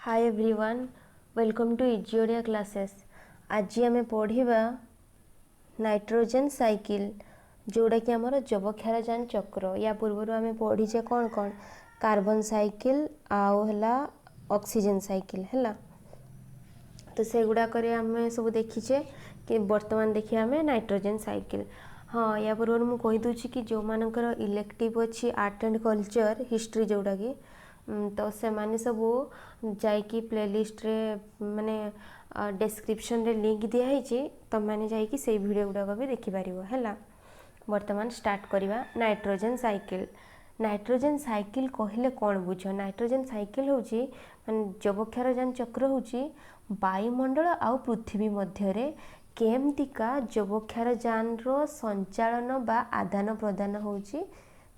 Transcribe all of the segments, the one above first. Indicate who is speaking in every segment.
Speaker 1: Hi everyone, welcome to easy Odia classes. आज आम पढ़ा नाइट्रोजन साइकिल जोड़ा कि आमर जबक्षारजान चक्र। या पूर्व आम पढ़ीचे कौन कौन कार्बन साइकिल आउला ऑक्सीजन साइकिल है। तो से गुड़ाक आम सब देखीचे कि वर्तमान देखिए आम नाइट्रोजन साइकिल। हाँ, या पूर्व मुझे कहीदे कि जो मानकर इलेक्टिव अच्छी आर्ट एंड कल्चर हिस्ट्री जोड़ा कि तो से माने सबू जाइकी प्लेलिस्ट रे माने डिस्क्रिप्शन रे लिंक दिखाई तुम मैंने जाइकी से वीडियो गुड़ाक भी देखिपार है। वर्तमान स्टार्ट करवा नाइट्रोजन साइकिल। नाइट्रोजन साइकिल कहले कौन बुझ? नाइट्रोजन साइकिल हूँ माने जबक्षारजान चक्र हूँ वायुमंडल आउ पृथ्वी मध्य केमतिका जबक्षारजान रो संचालन बा आदान प्रदान होची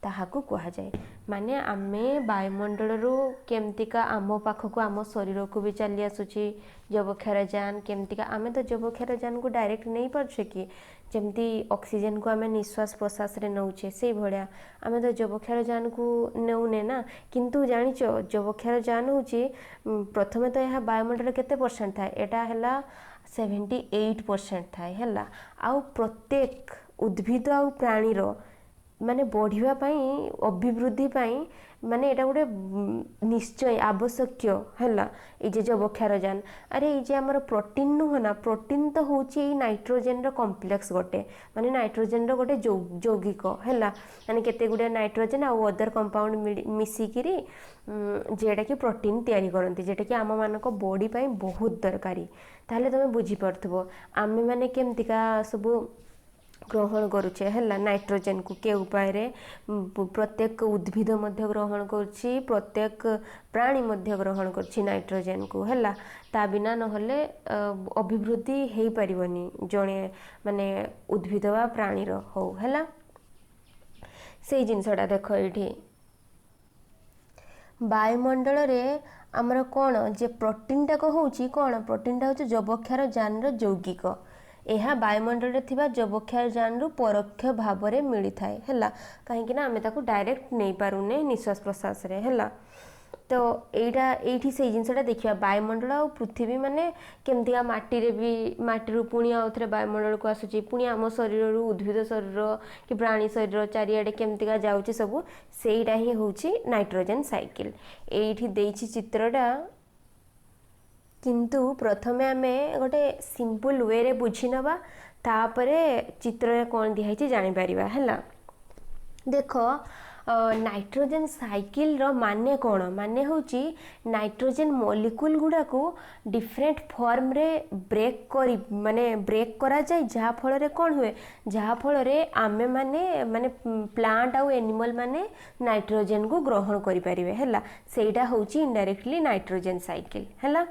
Speaker 1: ताहाकू कहा जाए। माने आमे वायुमंडल रो केमतिका आम पाखक आम शरीर को भी चली आसुची जबक्षारजान केमतिका आमे तो जबक्षारजान को डायरेक्ट नहीं पार्छे कि जमती ऑक्सीजन को आमे निश्वास प्रश्वास रे नौछे से भलिया आमे तो जबक्षारजान को नेउने ना। किंतु जानिच जबक्षारजान होची प्रथमे तो यह वायुमंडल केते परसेंट थाए? एटा हैला 78% थाए हैला। आउ प्रत्येक उद्भिद आउ प्राणीर माने बढ़िया पाई अभिवृद्धि पाई माने एटा गोटे निश्चय आवश्यक हैला। ए जे जबक्षारजान अरे ये जे हमर प्रोटीन नुह ना, प्रोटीन तो होची नाइट्रोजन रो कॉम्प्लेक्स गोटे माने नाइट्रोजन रो गोटे यौगिक हैला। माने केते गुडे नाइट्रोजन आ अदर कंपाउंड मिसिकिरी जेटा कि प्रोटीन तैयारी करती जेटा कि आम मानक बॉडी पाई बहुत दरकारी। ताहले तमे बुझी परथबो आमे माने केमतिका सब ग्रहण करुचे है नाइट्रोजन को के उपाय रे प्रत्येक उद्भिद मध्य ग्रहण करुची, प्रत्येक प्राणी मध्य ग्रहण करुची नाइट्रोजन को है। ता बिना नहले अभिवृद्धि हो पारिबनी जणे माने उद्भिद वा प्राणीर हो है। से जिनसटा देख ये वायुमंडल रे आमर कौन जे प्रोटीन टाक होची कौन? प्रोटीन टा होची जबक्षारजान रो यौगिक। यह वायुमंडल थिबा जबक्षारजान रु परोक्ष भाव में मिली थाए हैला। कहीं आमे ताकू डायरेक्ट नहीं पारुने निश्वास प्रश्वास रे हैला। तो एटा एठी से जिनसटा देखिया वायुमंडल और पृथ्वी माने केमतिका माटी रे भी माटी पुणी आउ थे वायुमंडल को आसुची पुणी आम शरीर उद्भिद शरीर कि प्राणी शरीर चारिआडे केमतिका जाउची सबू सेटा ही होची नाइट्रोजन साइकिल। एठी देइछि चित्रटा किंतु प्रथमे आमे गोटे सिंपल वे रे बुझी नबा तापरे चित्र रे कौन दिखाई जानी पारिबा हैला। देखो नाइट्रोजन साइकिल रो माने कौन? माने होची नाइट्रोजन मॉलिक्यूल गुडा को डिफरेंट फॉर्म रे ब्रेक करी माने ब्रेक करा जाए जहा फल रे कौन हुए जहा फल रे आमे माने माने प्लांट आउ एनिमल माने नाइट्रोजन को ग्रहण करि परिबे हैला। सेटा होची इनडायरेक्टली नाइट्रोजन साइकिल हैला।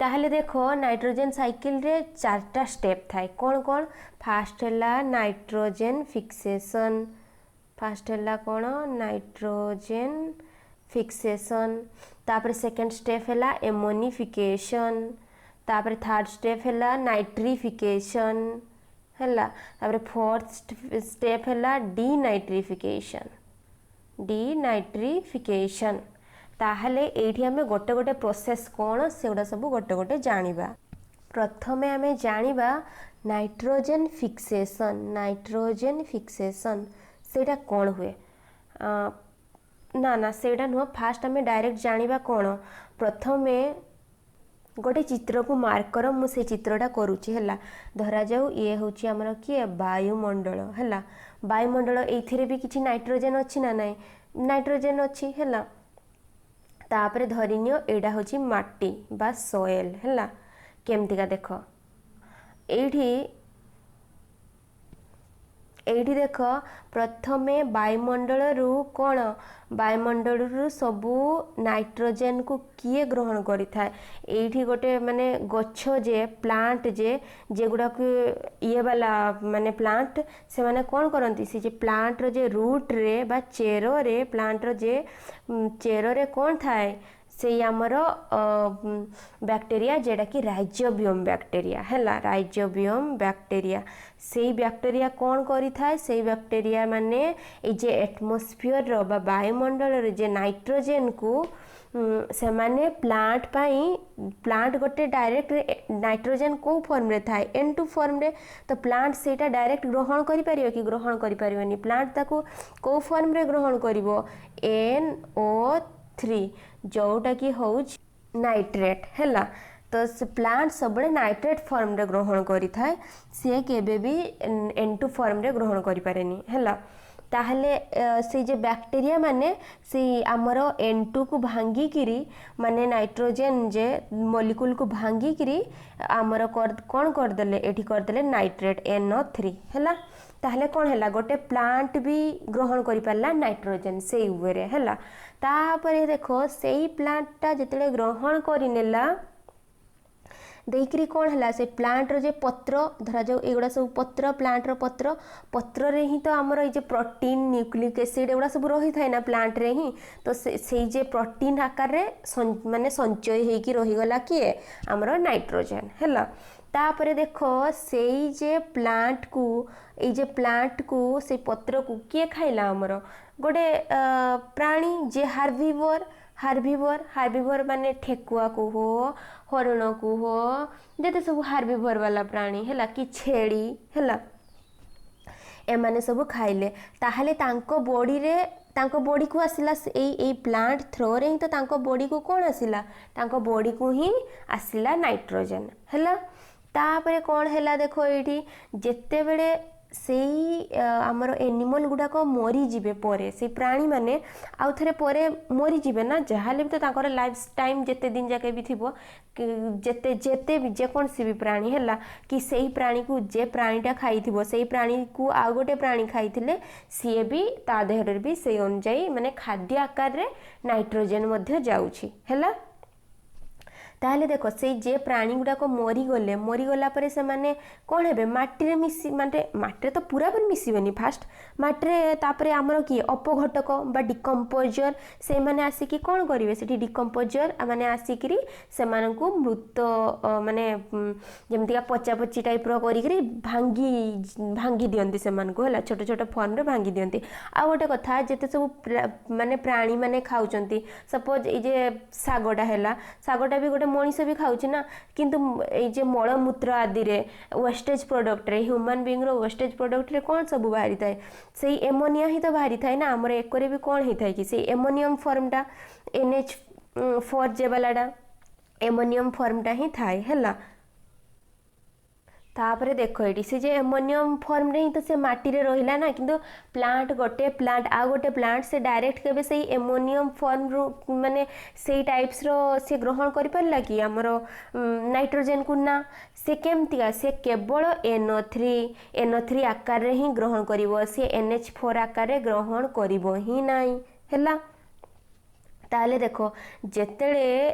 Speaker 1: ताहले देखो नाइट्रोजन साइकिल रे चारटा स्टेप थाए कौन कौन? फास्ट हैला नाइट्रोजन फिक्सेशन, फास्ट हैला कौन? Nitrogen fixation. तापर सेकंड स्टेप हैला एमोनिफिकेशन, तापर थर्ड स्टेप हैला नाइट्रिफिकेशन हैला। तापर फोर्थ स्टेप हैला डीनाइट्रिफिकेशन, डीनाइट्रिफिकेशन। ताहले एठी हमें गोटे गोटे प्रोसेस कौन से गुड़ा सब गोटे गोटे जानिबा। प्रथमे आमे जानिबा नाइट्रोजन फिक्सेशन। नाइट्रोजन फिक्सेशन सेटा कौन हुए? ना ना सेटा नुह। फास्ट आमे डायरेक्ट जानिबा कौन? प्रथमे गोटे चित्र को मार्क कर मु से चित्रटा करूची हैला। धरा जाऊ ये होची हमर कि वायुमंडल हैला। वायुमंडल एथिरे भी किछि नाइट्रोजन अछि ना? नाही नाइट्रोजन अछि हैला। तापरे धरिनियो एडा होची माटी बा सोयल हैला। केमतिका देख एठी देख प्रथमे वायुमंडल रु कौन? वायुमंडल रु सबू नाइट्रोजन को किए ग्रहण करि थाए? एठी गोटे माने गच्छ जे प्लांट जे गुडा को ये वाला माने प्लांट से माने कौन करंती से जे प्लांट रो जे रूट रे बा चेरो रे प्लांट रो जे चेरो रे कौन थाए? से आमर बैक्टेरिया जेटा कि राइजोबियम बैक्टेरिया हैला। राइजोबियम बैक्टेरिया से बैक्टेरिया कौन करि थाए? से बैक्टेरिया माने ए जे एटमॉस्फेयर रो बा वायुमंडल रे जे नाइट्रोजन को से माने प्लांट गोटे डायरेक्ट नाइट्रोजन को फॉर्म रे थाए N2 फॉर्म रे तो प्लांट सेटा डायरेक्ट ग्रहण करि परियो कि ग्रहण करि परियोनी प्लांट ताको को फॉर्म रे ग्रहण करिवो NO3 जोटा कि होउछ नाइट्रेट हैला तो से प्लांट सबले नाइट्रेट फॉर्म रे ग्रहण करि थाए से केबे भी N2 फॉर्म रे ग्रहण करि पारेनी हैला ताहले से जे बैक्टीरिया माने से आमर N2 को भांगी किरी माने नाइट्रोजन जे मॉलिक्यूल को भांगी किरी आमर कौन कर देले एठी कर देले नाइट्रेट NO3 हैला ताहले कौन हैला गोटे प्लांट भी ग्रहण करि पारला नाइट्रोजन से वे हैला तापरे देखो सेही प्लांटटा जेतेले ग्रहण करि नेला देकरी कौन है से प्लांट रे पत्र धरा जाऊ एगुड़ा सब पत्र प्लांट रो पत्र रे ही तो आमर ये प्रोटीन न्यूक्लिक एसिड एगुड़ा सब रही थाए ना प्लांट रे ही तो से जे प्रोटीन आकार रे माने संचय हेकी रही गला किए आमर नाइट्रोजन हैला तापरे देखो सेई जे प्लांट को से पत्र को किए खाइला आमर गोटे प्राणी जे हार्बिवर माने ठेकुआ को हो हरण को हो जते सब हार्बिवर वाला प्राणी हैला कि छेड़ी हैला एमाने सब खाइले ताहले तांको बॉडी को आसिला एई प्लांट थ्रो रे ही तो तांको बॉडी को कौन आसिला तांको बॉडी को ही आसिला नाइट्रोजन हैला तापरे कौन हैला देखो एठी जेते बेले सेई आमर एनिमल गुडाक मरी जिबे परे से प्राणी माने आउ थरे परे मरी जिबे ना जहाले भी तो ताकर लाइफ टाइम जेते दिन जाके भी थिबो जेते भी जे कोन सी भी प्राणी हैला कि सेई प्राणी को जे प्राणीटा खाइथिबो सेई प्राणी को आ गोटे प्राणी खाइथिले सीए भी ता देहरे भी सेई अनुଯାयी माने खाद्य आकार रे नाइट्रोजन मध्ये जाउछि हैला ताहले देखो से जे प्राणी गुडाक मरी गला परे से माने कौन हेबे माटी रे मिसी माने माटी रे तो पूरा पर मिसिबेनी फास्ट माटी रे तापरे हमरो की अपघटक बा डिकम्पोजर से माने आसी की कौन करिवे सेठी डिकम्पोजर माने आसी करी से माने को मृत माने जेमति का पचापची टाइप रो करी करी भांगी दियंती से मान को हला छोट छोट फॉर्म रे भांगी दियंती आ गोटे कथा जेते सब माने प्राणी माने खाउचंती सपोज ए जे सागोटा हैला सागोटा भी गोटे मनीष भी खाऊँ ना किंतु ये मलमूत्र आदि रे वेस्टेज प्रोडक्ट रे ह्यूमन बीइंग रो वेस्टेज प्रोडक्ट रे कौन सब बाहरी थाए से एमोनिया ही तो बाहरी थाए ना आमर एकरे भी कौन ही थाए कि से एमोनियम फॉर्मटा NH4 जे वालाडा एमोनियम फॉर्मटा ही थाए हैला तापरे देखो एटी से जे एमोनियम फॉर्म रे ही तो से माटी रे रहिला ना किंतु प्लांट आ गोटे प्लांट से डायरेक्ट केबे से एमोनियम फॉर्म रो माने से टाइप्स रो से ग्रहण करि परला कि हमरो नाइट्रोजन को ना से केमतिया से केवल NO3 आकार रे ही ग्रहण करिवो से NH4 आकार रे ग्रहण करिवो ही नाही हैला ताले देखो जेतेले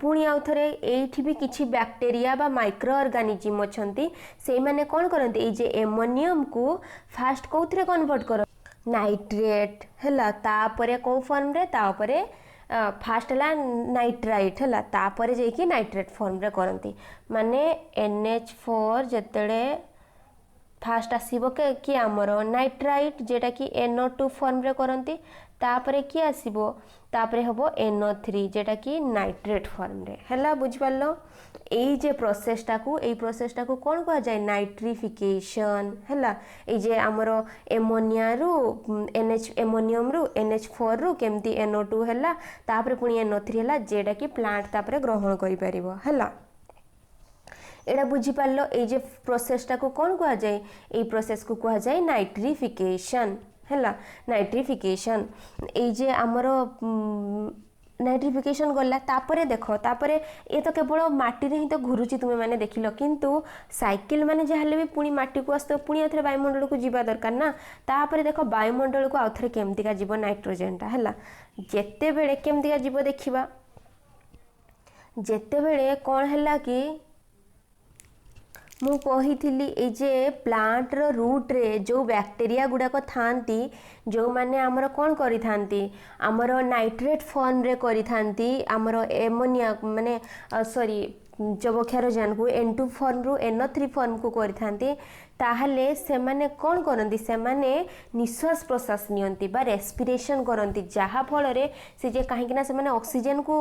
Speaker 1: पुणी आउ थरे एठी भी किछि बैक्टीरिया बा माइक्रो ऑर्गेनिज्म अछंती से माने कोन करंती ए जे एमोनियम को फास्ट कोथरे कन्वर्ट कर नाइट्रेट हैला तापरे को फॉर्म रे तापरे फास्ट हला नाइट्राइट हला तापरे जे कि नाइट्रेट फॉर्म रे करंती माने NH4 जेतेले फास्ट आसीबो के कि हमरो नाइट्राइट जेटा कि NO2 फॉर्म रे करंती तापरे कि आसीबो तापरे हबो NO3 जेटा कि नाइट्रेट फॉर्म रे हैला बुझ पालो एई जे प्रोसेसटा को कोन कहा जाय नाइट्रिफिकेशन हैला ए जे हमरो एमोनिया रो एमोनियम रो NH4 रो केमती NO2 हैला तापरे पुनी NO3 हैला जेटा कि प्लांट तापरे ग्रहण करि परिबो हैला एडा बुझी पारलो ए जे प्रोसेसटा को कोन कहा जाय ए प्रोसेस को कहा जाय नाइट्रिफिकेशन हैला नाइट्रिफिकेशन ए जे हमरो नाइट्रिफिकेशन गला तापरे देखो तापरे ये तो केवल माटी रे ही तो घुरुची तुमे माने देखिलो किंतु साइकिल माने जहाले भी पुनी माटी को आस्तो पुनी आथरे वायुमंडल को जीवा दरकार ना तापरे देखो वायुमंडल को आथरे केमती का जीव नाइट्रोजन ता हैला जेते बेले केमती का जीव देखिबा जेते बेले कोन हैला कि मु कही ए जे प्लांट रो रूट रे जो बैक्टीरिया गुड़ाक थांती जो माने आमर कौन करी थांती आमर नाइट्रेट फॉर्म रे करी थांती आमर एमोनिया माने सॉरी जबक्षारजान को N2 फॉर्म रु NO3 फॉर्म को करथांती ताहले सेमाने कोन करंती सेमाने निश्वास प्रश्वास नियंती बा रेस्पिरेशन करंती जहा फल रे से जे काहेकि ना सेमाने ऑक्सीजन को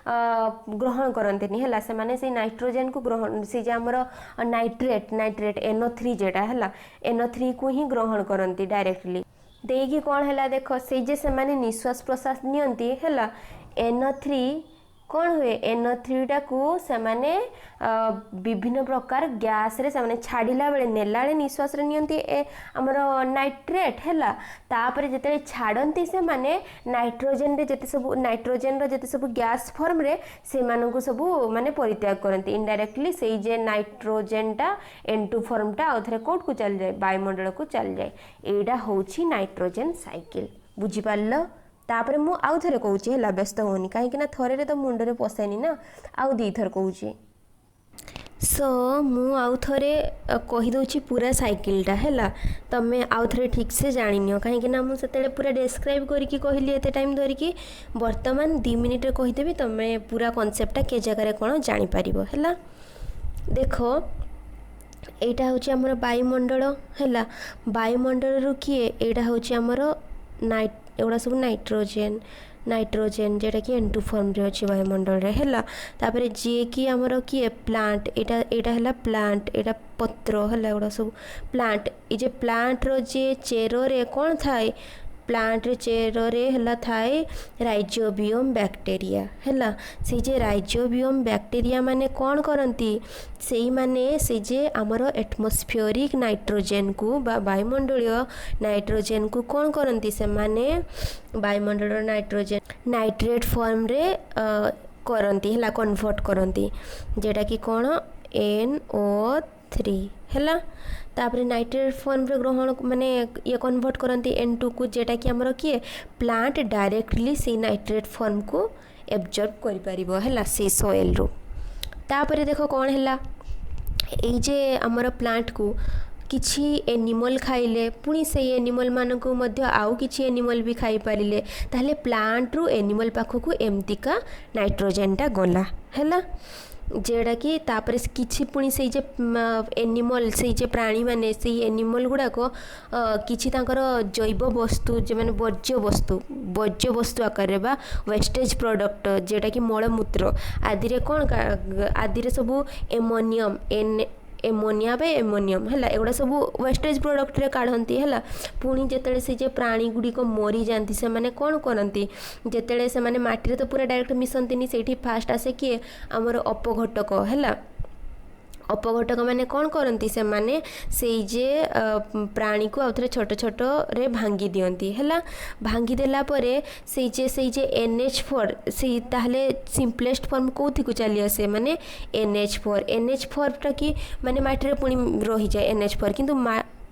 Speaker 1: ग्रहण करंती नि हला सेमाने से नाइट्रोजन को ग्रहण से जे हमर नाइट्रेट NO3 जेटा हला NO3 को ही ग्रहण करंती डायरेक्टली देगी कौन है देख से जे से माने निश्वास प्रश्वास नियंती है NO3 कौन हुए NO3 टाकू से माने विभिन्न प्रकार गैस रे से माने छाड़िला बेले नेला बेले निश्वास रे नियंती हमर नाइट्रेट हैला तापर जते छाड़ंती से माने नाइट्रोजन रे जते सब नाइट्रोजन रे जते सब गैस फॉर्म रे से मानन को सब माने परित्याग करंती इनडायरेक्टली से जे नाइट्रोजन टा N2 फॉर्म टा आउथरे कोट को चल जाए वायुमंडल को चल जाए एडा होची नाइट्रोजन साइकिल बुझी पारलो तापर मु आउ थरे कहूची है व्यस्त होनी कहीं थरे रे तो मुंडरे पसानी ना आउ दी थर कहूची सो मु आउ थरे कहि दउची पूरा साइकिल टा हैला तमे आउ थरे ठीक से जानि नियो कहीं ना मु सेतेले पूरा डिस्क्राइब करी की कहली एते टाइम धरि की वर्तमान 2 मिनिट रे कहि देबी तमे पूरा कांसेप्ट टा के जगह रे कोन जानि परिबो हैला देखो एटा होची हमर वायुमंडल हैला वायुमंडल रु किए एटा होची हमर नाइट एगुड़ा सब नाइट्रोजन जेटा कि N2 फॉर्म रे अछि वायुमंडल रे हैला तापर जे कि हमर किए प्लांट एटा हैला प्लांट एटा पत्र हैला एगुड़ा सब प्लांट ए जे प्लांट रो जे चेरो रे कोन थाए प्लांट रे चेरो रे हैला थाए राइजोबियम बैक्टीरिया हैला से जे राइजोबियम बैक्टीरिया माने कोन करंती सेही माने से जे हमर एटमॉस्फेरिक नाइट्रोजन को बा वायुमंडलीय नाइट्रोजन को कोन करंती से माने वायुमंडल नाइट्रोजन नाइट्रेट फॉर्म रे करंती हैला कन्वर्ट करंती जेटा कि कोन NO3 हैला तापर नाइट्रेट फॉर्म रे ग्रहण माने ये कन्वर्ट करंती N2 को जेटा कि हमर किए प्लांट डायरेक्टली से नाइट्रेट फॉर्म को एब्जॉर्ब करि परिबो हैला से सोइल रो तापर देखो कोन हैला ए जे हमर प्लांट को किछि एनिमल खाइले पुणी से एनिमल मान को मध्य आउ किछि एनिमल भी खाई पारिले ताहले प्लांट रू एनिमल पाखो को एमतिका नाइट्रोजन टा गला हैला जेड़ा कि तापर किछि पुणी से जे एनिमल से जे प्राणी माने से एनिमल गुडा को किछि तांकर जैव वस्तु जे माने वर्ज्य वस्तु आकार रे बा वेस्टेज प्रोडक्ट जेटा कि मलमूत्र आदि रे कोन आदि रे सब एमोनियम एमोनिया बे एमोनियम हैला एगुड़ा सब वेस्टेज प्रोडक्ट रे काढंती हैला पुणी जेतेले से जे प्राणी गुडी को मरी जानती से माने कोन करंती जेतेले से माने माटी रे तो पूरा डायरेक्ट मिसंतीनी सेठी फास्ट आसे कि हमर अपघटक हैला अपघटक माने कौन करती से माने से जे प्राणी को आउथरे छोट छोट रे भांगी दियंती हैला भांगी देला परे से जे NH4 से ताहले सिंपलेस्ट फॉर्म कोथि को चली आसे माने NH4 टा की माने माटी रे पुणी रही जाए NH4 किंतु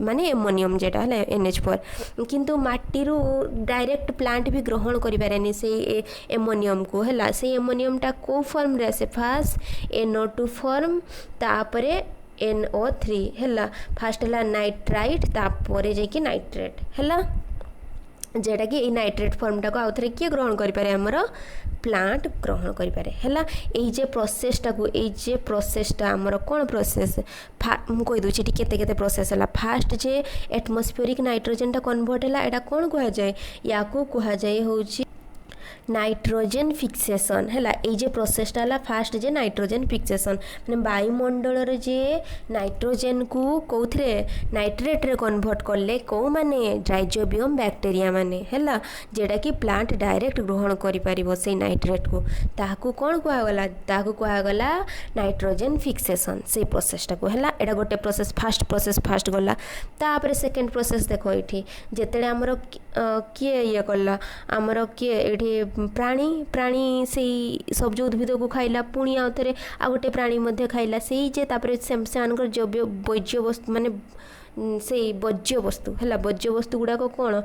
Speaker 1: माने एमोनियम जेटा है NH4 किंतु माटी रू डायरेक्ट प्लांट भी ग्रहण करि पारेनी से एमोनियम को हैला से एमोनियम टा को फॉर्म रे से फास्ट NO2 फॉर्म तापरे NO3 हैला फास्ट हैला नाइट्राइट तापरे जे कि नाइट्रेट हैला जेटा कि नाइट्रेट फॉर्म टा को आउथरे किए ग्रहण करि पारे हमर प्लांट ग्रहण करि पारे हैला एई जे प्रोसेस टा को एई जे प्रोसेस टा हमर कोन प्रोसेस मु कहि दोछि टी केते केते प्रोसेस हला फास्ट जे एटमॉस्फेरिक नाइट्रोजन टा कन्वर्ट हला एटा कोन कुहा जाय या को कुहा जाय होछि नाइट्रोजन फिक्सेशन हैला ए जे प्रोसेस ला फास्ट जे नाइट्रोजन फिक्सेशन माने वायुमंडल रे जे नाइट्रोजन को कोथरे नाइट्रेट रे कन्वर्ट करले को माने राइजोबियम बैक्टीरिया माने हैला जेडा कि प्लांट डायरेक्ट ग्रहण करि परिबो से नाइट्रेट को ताहाकू कोन कुआ गला नाइट्रोजन फिक्सेशन से प्रोसेस टा को हैला एडा गोटे प्रोसेस फास्ट गला तापर सेकंड प्रोसेस देखो एठी जेतेले हमरो किए ये करला हमरो किए एठी प्राणी से सब जो उद्भिद को खाइला पुणी आउ थे आ गोटे प्राणी मध्य खाइला से जे तापर से जैव वर्ज्य वस्तु माने से वर्ज्य वस्तु है वर्ज्य वस्तु गुड़ाक कौन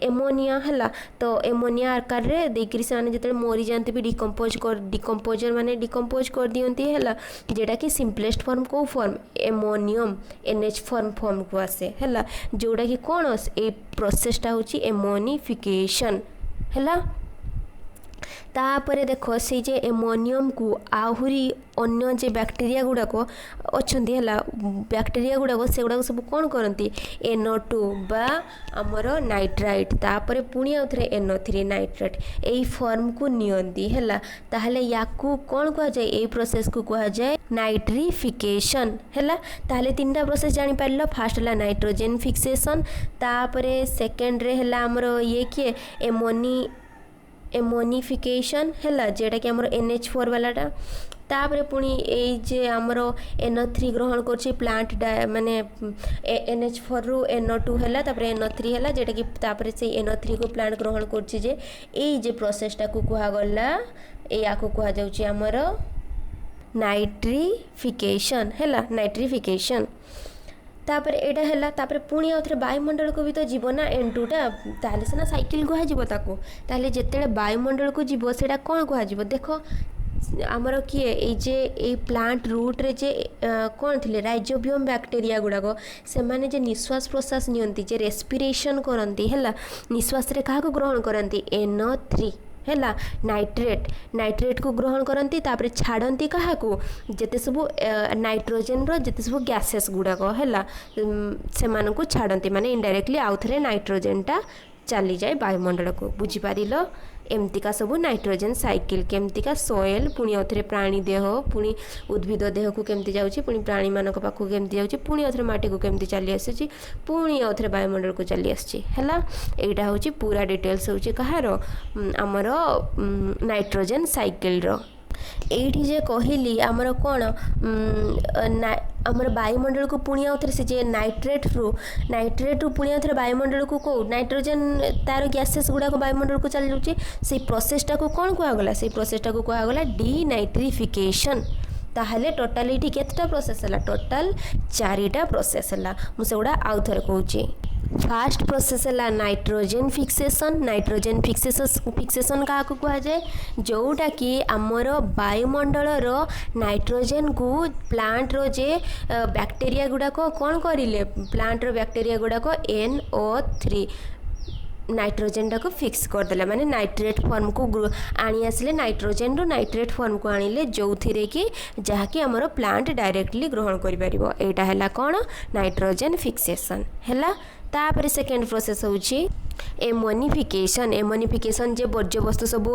Speaker 1: एमोनिया है तो एमोनिया आकार रे देकरी से माने जते मरी जानते भी डिकम्पोजर माने डिकम्पोज कर दियंती है जेटा कि सिंपलेस्ट फॉर्म को फॉर्म एमोनियम NH फॉर्म को आसे है जोड़ा कि कौन ए प्रोसेसटा होची एमोनिफिकेशन है तापर देख से जे एमोनियम को आहरी अन्य जे बैक्टेरिया गुड़ाक अच्छा है बैक्टेरिया गुड़ाक से गुड़ाक सब कौन करती NO2 बा आमर नाइट्राइट तापर पुणी आउ थे NO3 नाइट्रेट यही फॉर्म को नियंती है ताहले याकू कौन कह जाए यही प्रोसेस को कह जाए नाइट्रिफिकेशन है ताहले तीन टा प्रोसेस जानी पारल फास्ट है नाइट्रोजन फिक्सेशन तापर सेकेंड रे है आमर ये किए एमोनिफिकेशन है जेटा कि आमर NH4 वालाटा तापर पुणी ये आमर NO3 ग्रहण कर प्लांट माने NH4 रु NO2 है तापर NO3 है जेटा कि तापर से NO3 को प्लांट ग्रहण कर प्रोसेसटा को कहगला या कह जाऊँ आमर नाइट्रिफिकेशन है नाइट्रिफिकेशन तापर एटा है तापर पुणी आउ थे वायुमंडल को भी तो जीव ना N2 टा ताले सेना साइकिल कह ताले जिते वायुमंडल को जीव से कौन कह देख आमर किए ये प्लांट रूट रे जे कौन थे राइजोबियम बैक्टेरिया गुड़ाक से माने जे निश्वास प्रश्वास नियंती जे रेस्पिरेशन करती है निश्वास रे क्या ग्रहण करती NO3 है नाइट्रेट को ग्रहण करती तापर छाड़ती क्या जिते सब नाइट्रोजेन जिते सब गैसेस गुड़ाक है से छाड़ती माने इनडायरेक्टली आउ थे नाइट्रोजेनटा चली जाए वायुमंडल को बुझीपार एमतीका सब नाइट्रोजन साइकिल केमतीका सॉइल पुणी आउे प्राणी देह पुणी उद्भिद देह को केमती जाऊँगी पुणी प्राणी मान पाखक केमती जाऊँगी पुणी आउे माटी को केमती चली आसी पुणी आउे वायुमंडल को चली आसी है यहाँ हूँ पूरा डिटेल्स हूँ कहार आमर नाइट्रोजन साइकिल एठी जे कहली आमर कौन आमर वायुमंडल को पुणी आउ थे से जे नाइट्रेट रु पुणी आउ थे वायुमंडल को कौ नाइट्रोजन तार गैसेस गुड़ाक वायुमंडल को चल जाऊँगी से प्रोसेसटा को कौन कहगला से प्रोसेसटा को कहगला डीनाइट्रिफिकेशन ताहले टोटाल ये केतटा प्रोसेस है टोटाल 4टा प्रोसेस है मुझे आउ थे कहूँ फास्ट प्रोसेस है नाइट्रोजन फिक्सेशन क्या कह जाए जोटा कि आमर वायुमंडल नाइट्रोजन को प्लांट रो जे बैक्टेरिया गुड़ाक कौन करें प्लांट रो बैक्टेरिया गुड़ाक NO3 नाइट्रोजन टाक फिक्स करदे माने नाइट्रेट फॉर्म को आनी आसिले नाइट्रोजन रो नाइट्रेट फॉर्म को आनिले जो थिरे कि जहाँकि आमर प्लांट डायरेक्टली ग्रहण कर पारिबो एटा हैला कोन नाइट्रोजन फिक्सेशन हैला तापर सेकेंड प्रोसेस होची एमोनिफिकेशन जे वर्ज्य वस्तु सब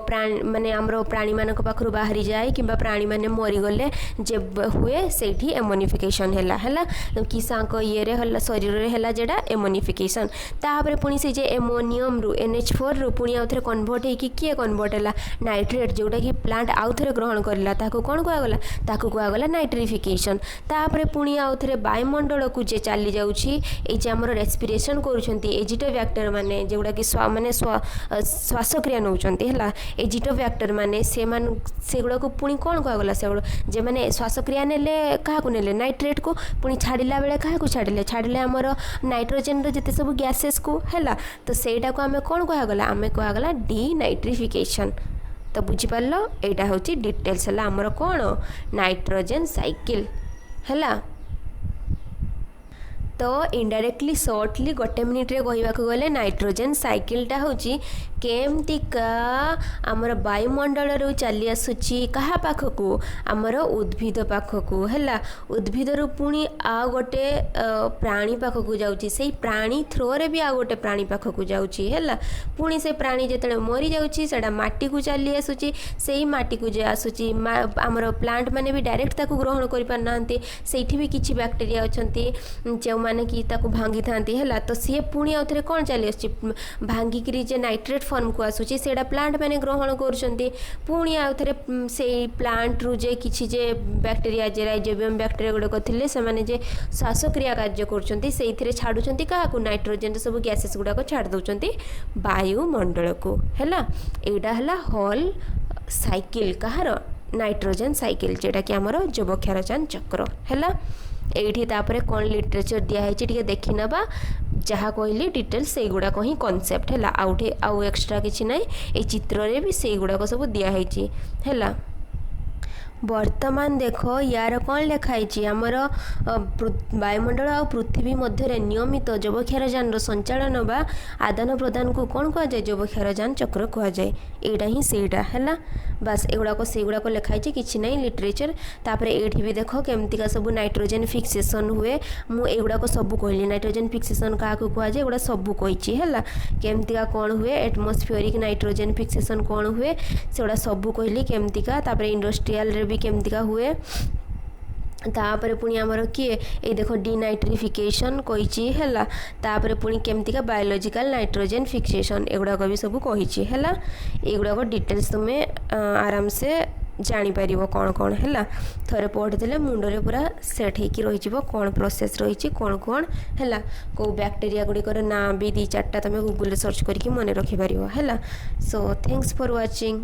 Speaker 1: प्राणी माने आमर प्राणी मानक पाखरु बाहरी जाए किंबा प्राणी माने मरीगले जे हुए सेठी एमोनिफिकेशन हैला किसांक ये रे हल्ला शरीर रे हैला जेडा एमोनिफिकेशन तापर पुणी से जे एमोनियम रु NH4 रु पुणी आउ थे कन्वर्ट होई कि किए कन्वर्ट हैला नाइट्रेट जोटा कि प्लांट आउ थे ग्रहण करला ताको कोन कहगला ताको कहगला नाइट्रिफिकेशन तापर पुणी आउ थे वायुमंडल को जे चली जाउछि ए जे हमर रेस्पिरेशन करूछंती एजिटोबैक्टर माने जोड़ा कि माने श्वासक्रिया नौचंती है एजिटोबैक्टर माने से गुड़ा को पुणी कौन कहगला से जे माने श्वासक्रिया नेले क्या नेले नाइट्रेट को पुणी छाड़िला बेले क्या छाड़िले आमर नाइट्रोजन जिते सब गैसेस को है तो सेटा को आम कौन कहगला आम कहगला डीनाइट्रिफिकेशन तो बुझीपार यहाँ हूँ डिटेल्स है आमर कौन नाइट्रोजन साइकिल है तो इनडायरेक्टली सर्टली गोटे मिनिट रे कहवाक गले नाइट्रोजन साइकिलटा हूँ केमतिका आमर वायुमंडल रू चली आसुची कहा पाखकू आमर उद्भिद पाखकू है उद्भिद रू पुणी आ गोटे प्राणी पाखकू जाउची से प्राणी थ्रो रे भी आ गोटे प्राणी पाखकू जाउची है पुणी से प्राणी जेतले मरी जाउची सेडा माटी को चली आसुची से माटी को जे आसुची आमर प्लांट माने भी डायरेक्ट ताकू ग्रहण करि पार नांती सेठी भी किछि बैक्टेरिया अछंती जो माने कि ताकू भांगी थांती है तो सी पुणी आउ थे कौन चली आसुची भांगिकी जे नाइट्रेट फॉर्म को आसूची सेटा प्लांट मैंने ग्रहण करुँच पुणी आउ थे से प्लांट रु जे किछि जे बैक्टेरिया जे राइजोबियम बैक्टेरिया गुड़ाक थे से माने जे श्वासक्रिया कार्य कर छाड़ुंट क्या नाइट्रोजन सब गैसेस गुड़ाक छाड़ दौरान वायुमंडल को है यहाँ है हॉल साइकिल कहार नाइट्रोजन साइकिल जेटा कि आमर जबक्षारजान चक्र है ये कौन लिटरेचर दिखाई देखी नवा जहाँ कहली डिटेल्स से गुड़ाक ही कॉन्सेप्ट है आउ एक्स्ट्रा किसी ना ये चित्र रे भी से गुड़ाक सब दिखाई है वर्तमान देख यार कौन लिखाई आमर वायुमंडल आ पृथ्वी मध्य नियमित जबक्षारजान संचालन बा आदान प्रदान को कौन कह जाए जबक्षारजान चक्र कह जाए एटा ही सेटा है बास एगुड़ाक से गुड़ाक लिखाई कि ना लिटरेचर तापर ये भी देख केमतिका सब नाइट्रोजेन फिक्सेसन हुए मुझे सब कहली नाइट्रोजेन फिक्सेसन क्या कह जाए एगुड़ा सब कही है केमतिका कौन हुए एटमॉस्फेरिक नाइट्रोजेन फिक्सेसन कौन हुए सेगुड़ा सब कहली केमतिका तापर इंडस्ट्रियल रे भी केमतिका हुए तापर पुणी आमर किए ये देख डिनाइट्रिफिकेशन कही है तापर पुणी केमतिका बायोलॉजिकल नाइट्रोजेन फिक्सेशन एगुड़ाक भी सब कही है एगुड़ाक डिटेल्स तुम्हें आराम से जापर कौन कौन है थोड़े पढ़ीदे मुंडे पूरा सेट हो कौन प्रोसेस रही कौन कौन है कौ बैक्टेरिया गुड़िकर ना भी 2-4टा तुम गूगल सर्च करके मन रखिपर है सो थैंक्स फॉर वाचिंग।